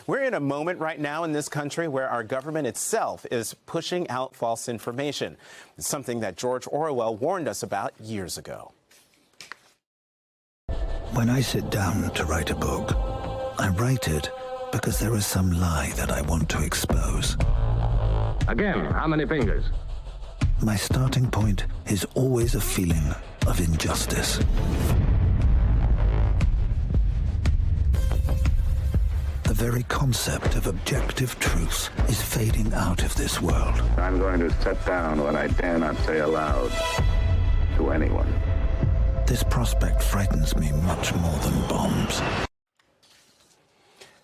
We're in a moment right now in this country where our government itself is pushing out false information. It's something that George Orwell warned us about years ago. When I sit down to write a book, I write it because there is some lie that I want to expose. Again, how many fingers? My starting point is always a feeling of injustice. The very concept of objective truth is fading out of this world. I'm going to set down what I dare not say aloud to anyone. This prospect frightens me much more than bombs.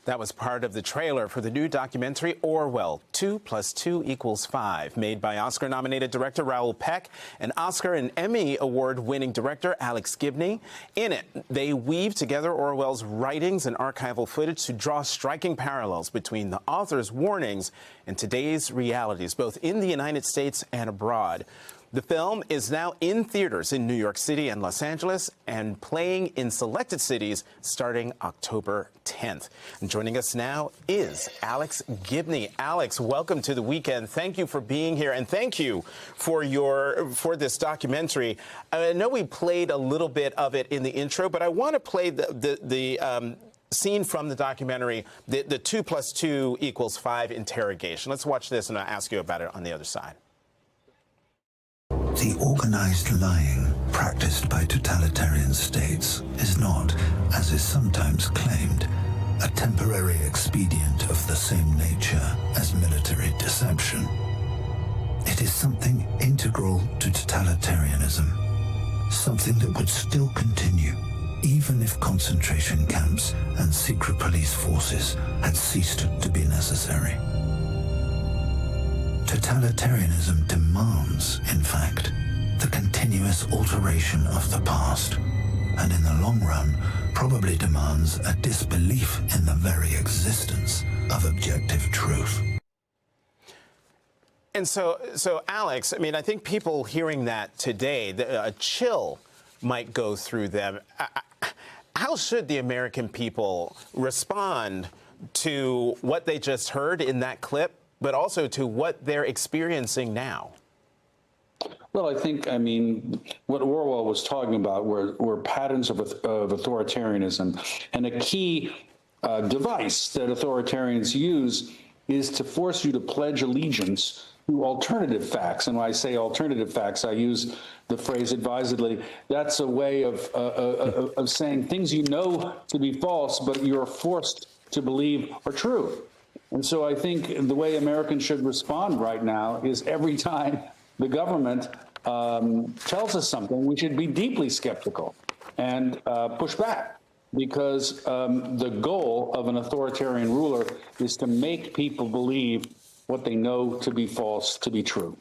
That was part of the trailer for the new documentary Orwell, 2 + 2 = 5, made by Oscar-nominated director Raoul Peck and Oscar and Emmy Award-winning director Alex Gibney. In it, they weave together Orwell's writings and archival footage to draw striking parallels between the author's warnings and today's realities, both in the United States and abroad. The film is now in theaters in New York City and Los Angeles and playing in selected cities starting October 10th. And joining us now is Alex Gibney. Alex, welcome to the weekend. Thank you for being here, and thank you for this documentary. I know we played a little bit of it in the intro, but I want to play the scene from the documentary, the 2 + 2 = 5 interrogation. Let's watch this, and I'll ask you about it on the other side. The organized lying practiced by totalitarian states is not, as is sometimes claimed, a temporary expedient of the same nature as military deception. It is something integral to totalitarianism, something that would still continue even if concentration camps and secret police forces had ceased to be necessary. Totalitarianism demands, in fact, the continuous alteration of the past, and in the long run, probably demands a disbelief in the very existence of objective truth. And so Alex, I mean, I think people hearing that today, a chill might go through them. How should the American people respond to what they just heard in that clip, but also to what they're experiencing now? Well, I think, what Orwell was talking about were patterns of authoritarianism. And a key device that authoritarians use is to force you to pledge allegiance to alternative facts. And when I say alternative facts, I use the phrase advisedly. That's a way of saying things you know to be false, but you're forced to believe are true. And so I think the way Americans should respond right now is every time the government tells us something, we should be deeply skeptical and push back, because the goal of an authoritarian ruler is to make people believe what they know to be false to be true.